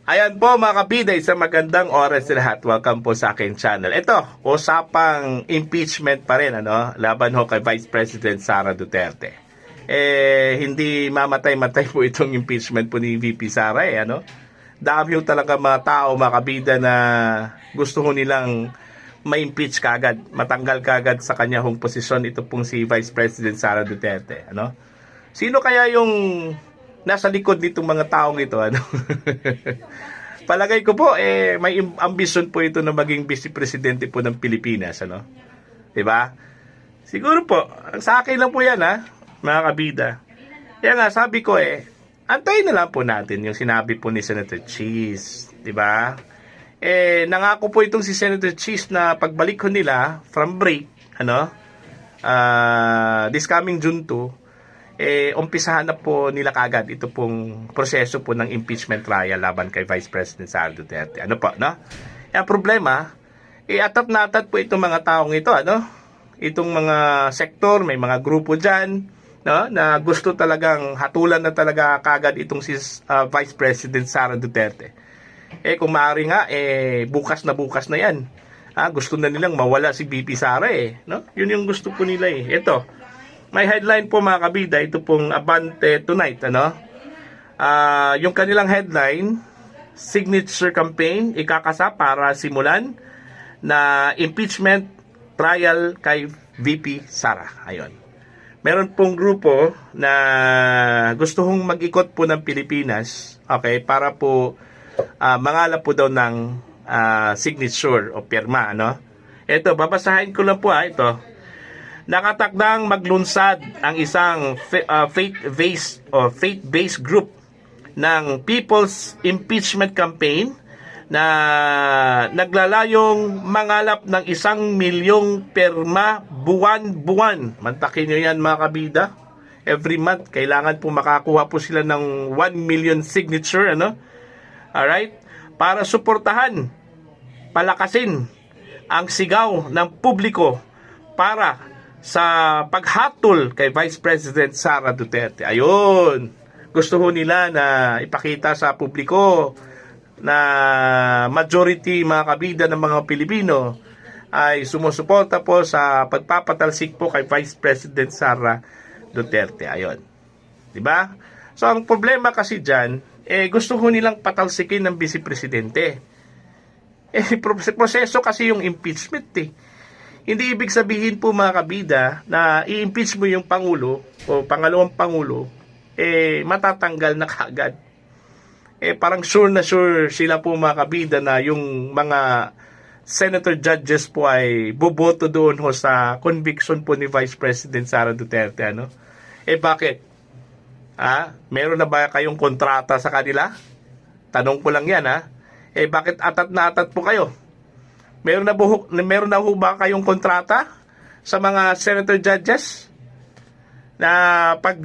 Ayan po mga kabida, isang magandang oras sa lahat. Welcome po sa akin channel. Ito, usapang impeachment pa rin, laban ho kay Vice President Sara Duterte. Hindi mamatay-matay po itong impeachment po ni VP Sara, Dami ho talaga mga tao, mga kabida, na gusto ho nilang ma-impeach kagad, matanggal kagad sa kanya hong posisyon ito pong si Vice President Sara Duterte, Sino kaya yung nasa likod nitong mga taong ito, Palagay ko po, may ambisyon po ito na maging vice presidente po ng Pilipinas, 'Di ba? Siguro po, sa akin lang po yan, mga kabida. Kaya nga, sabi ko, antayin na lang po natin yung sinabi po ni Senator Cheese, 'di ba? Nangako po itong si Senator Cheese na pagbalik ko nila from break, this coming June 2, umpisahan na po nila kagad ito pong proseso po ng impeachment trial laban kay Vice President Sara Duterte. Ang problema, atat na atat po itong mga taong ito, Itong mga sektor, may mga grupo dyan, na gusto talagang hatulan na talaga kagad itong si Vice President Sara Duterte. Kung maaari nga, bukas na yan. Gusto na nilang mawala si VP Sara, Yun yung gusto po nila, Ito, may headline po mga kabida, ito pong Abante Tonight, yung kanilang headline, signature campaign, ikakasa para simulan na impeachment trial kay VP Sara. Ayun. Meron pong grupo na gusto hong mag-ikot po ng Pilipinas, para po mangalap po daw ng signature o pirma, Ito, babasahin ko lang po, ito. Nakatakdang maglunsad ang isang faith-based group ng People's Impeachment Campaign na naglalayong mangalap ng 1,000,000 pirma buwan-buwan. Mantakin nyo yan mga kabida. Every month, kailangan po makakuha po sila ng 1,000,000 signature, Alright? Para suportahan, palakasin ang sigaw ng publiko para sa paghatol kay Vice President Sara Duterte. Ayun. Gusto ho nila na ipakita sa publiko na majority mga kabida ng mga Pilipino ay sumusuporta po sa pagpapatalsik po kay Vice President Sara Duterte. Ayun. 'Di ba? So ang problema kasi diyan, gusto ho nilang patalsikin ng Vice Presidente. Proseso kasi yung impeachment, Hindi ibig sabihin po mga kabida na i-impeach mo yung Pangulo o pangalawang Pangulo, matatanggal na kaagad. Parang sure na sure sila po mga kabida na yung mga senator judges po ay boboto doon ho sa conviction po ni Vice President Sara Duterte, Bakit? Meron na ba kayong kontrata sa kanila? Tanong ko lang yan, Bakit atat na atat po kayo? Meron na ho ba kayong kontrata sa mga senator judges na pag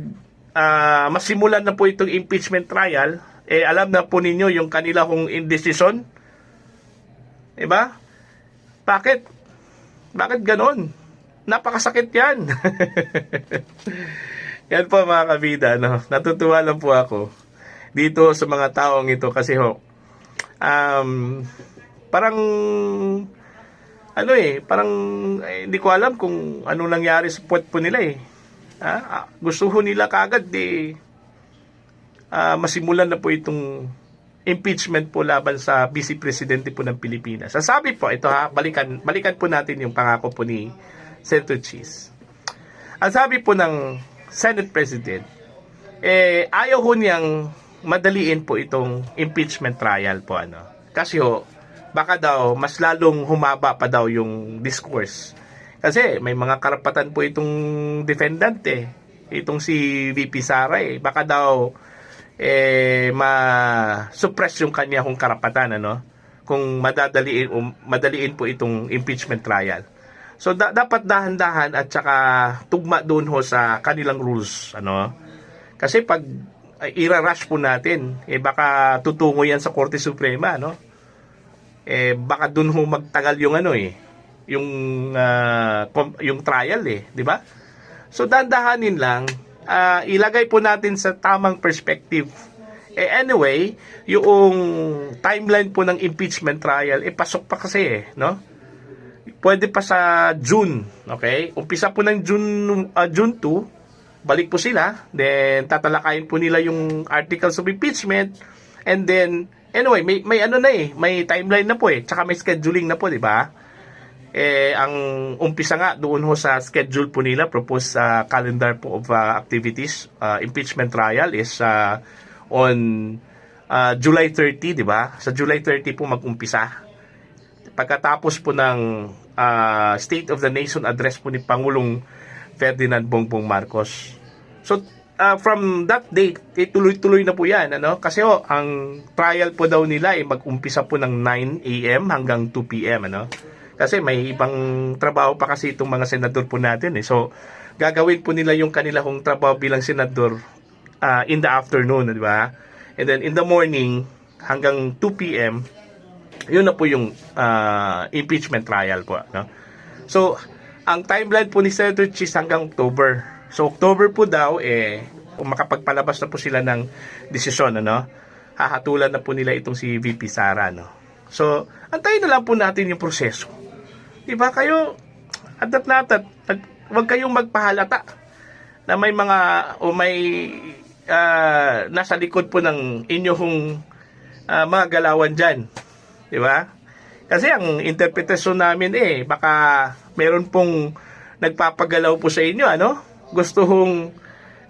masimulan na po itong impeachment trial, alam na po ninyo yung kanila kong indecision? Diba? Bakit? Bakit ganon? Napakasakit yan. Yan po mga kabida, Natutuwa lang po ako dito sa mga taong ito kasi parang hindi ko alam kung ano nangyari sa puwet po nila, gusto ho nila kagad masimulan na po itong impeachment po laban sa Vice Presidente po ng Pilipinas. Sabi po, ito balikan po natin yung pangako po ni Senator Cheese. Ang sabi po ng Senate President, ayaw ho niyang madaliin po itong impeachment trial po, Kasi baka daw mas lalong humaba pa daw yung discourse. Kasi may mga karapatan po itong defendant, itong si VP Sara, baka daw ma-suppress yung kanya kung karapatan, kung madaliin po itong impeachment trial. So dapat dahan-dahan at saka tugma doon ho sa kanilang rules, Kasi pag ira-rush po natin, baka tutungo yan sa Korte Suprema, baka dun ho magtagal yung yung trial, di ba? So dandahanin lang, ilagay po natin sa tamang perspective Anyway, yung timeline po ng impeachment trial, pasok pa kasi no? Pwede pa sa June, okay? Umpisa po ng June 2, balik po sila, then tatalakayin po nila yung articles of impeachment, and then, anyway, may ano na may timeline na po tsaka may scheduling na po, di ba? Ang umpisa nga doon ho sa schedule po nila, proposed calendar po of activities, impeachment trial is on July 30, di ba? Sa July 30 po mag-umpisa. Pagkatapos po ng State of the Nation address po ni Pangulong Ferdinand Bongbong Marcos. So, from that date, tuloy-tuloy na po yan. Ano? Kasi ang trial po daw nila ay mag-umpisa po ng 9 a.m. hanggang 2 p.m. Ano? Kasi may ibang trabaho pa kasi itong mga senador po natin. So, gagawin po nila yung kanilang trabaho bilang senador in the afternoon, di ba? And then in the morning, hanggang 2 p.m., yun na po yung impeachment trial po. No? So, ang timeline po ni Senator Chis hanggang October. So, October po daw, kung makapagpalabas na po sila ng desisyon, ano? Hahatulan na po nila itong si VP Sara. No? So, antayin na lang po natin yung proseso. Diba kayo, adat huwag kayong magpahalata na may mga, o may nasa likod po ng inyong mga galawan dyan. Di ba? Kasi ang interpretasyon namin baka meron pong nagpapagalaw po sa inyo, ano? Gusto hong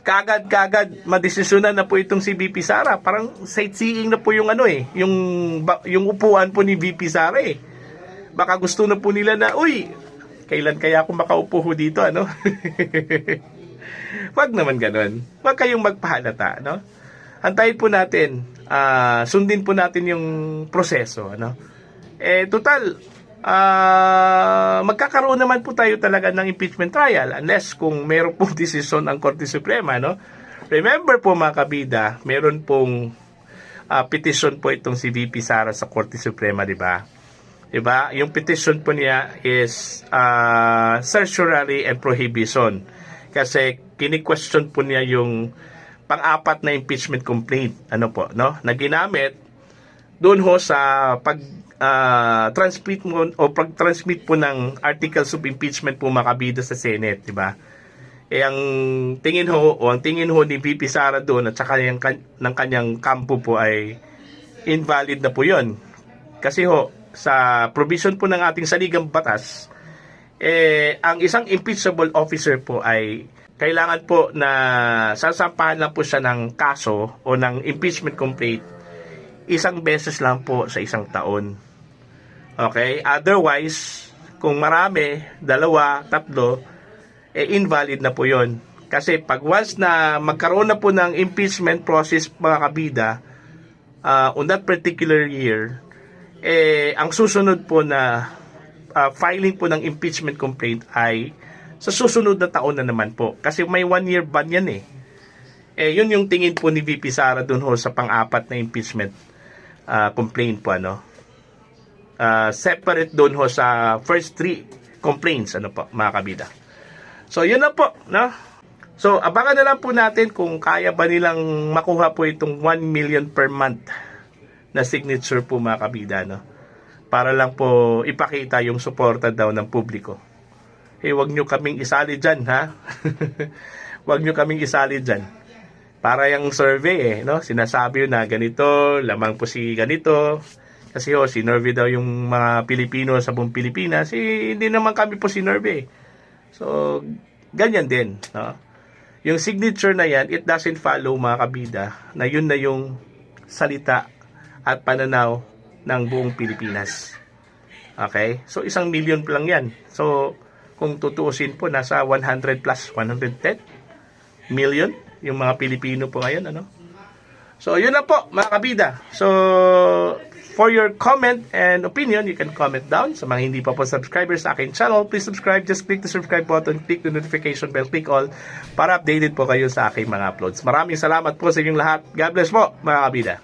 kagad madesisyonan na po itong si VP Sara. Parang sightseeing na po yung yung upuan po ni VP Sara Baka gusto na po nila na, uy, kailan kaya ako makaupo dito, ano? Wag naman ganun. Wag kayong magpahalata, no? Antayin po natin, sundin po natin yung proseso, ano? Total, magkakaroon naman po tayo talaga ng impeachment trial unless kung meron pong desisyon ang Korte Suprema, no? Remember po mga kabida, meron pong petition po itong si VP Sara sa Korte Suprema, di ba? Diba? Yung petition po niya is certiorari and prohibition. Kasi kini-question po niya yung pang-apat na impeachment complaint. Ano po, no? Na ginamit doon ho sa pag-transmit po ng articles of impeachment po makabida sa Senate, di ba? Ang tingin ho ni VP Sara doon at saka ng kanyang kampo po ay invalid na po 'yon. Kasi sa provision po ng ating saligang batas, ang isang impeachable officer po ay kailangan po na sasampahan lang po siya ng kaso o ng impeachment complaint isang beses lang po sa isang taon. Okay? Otherwise, kung marami, 2, 3, invalid na po yon. Kasi pag once na magkaroon na po ng impeachment process mga kabida, on that particular year, ang susunod po na filing po ng impeachment complaint ay sa susunod na taon na naman po. Kasi may 1-year ban yan yun yung tingin po ni VP Sara dun sa pang-apat na impeachment complaint po, ano. Separate dun sa first 3 complaints, ano po, mga kabida. So, yun na po, no? So, abangan na lang po natin kung kaya ba nilang makuha po itong 1 million per month na signature po mga kabida, no? Para lang po ipakita yung suporta daw ng publiko. Huwag nyo kaming isali dyan, ha? Huwag nyo kaming isali dyan. Para yung survey, no? Sinasabi na ganito, lamang po si ganito. Kasi sinurvey daw yung mga Pilipino sa buong Pilipinas. Hindi naman kami po sinurvey. So, ganyan din, no? Yung signature na yan, it doesn't follow mga kabida na yun na yung salita at pananaw ng buong Pilipinas. Okay? So, 1 million lang yan. So, kung tutuusin po, nasa 100 plus 110 million yung mga Pilipino po ngayon, ano? So, yun na po, mga kabida. So, for your comment and opinion, you can comment down. Sa mga hindi pa po subscribers sa akin channel, please subscribe. Just click the subscribe button, click the notification bell, click all para updated po kayo sa aking mga uploads. Maraming salamat po sa inyong lahat. God bless po, mga kabida.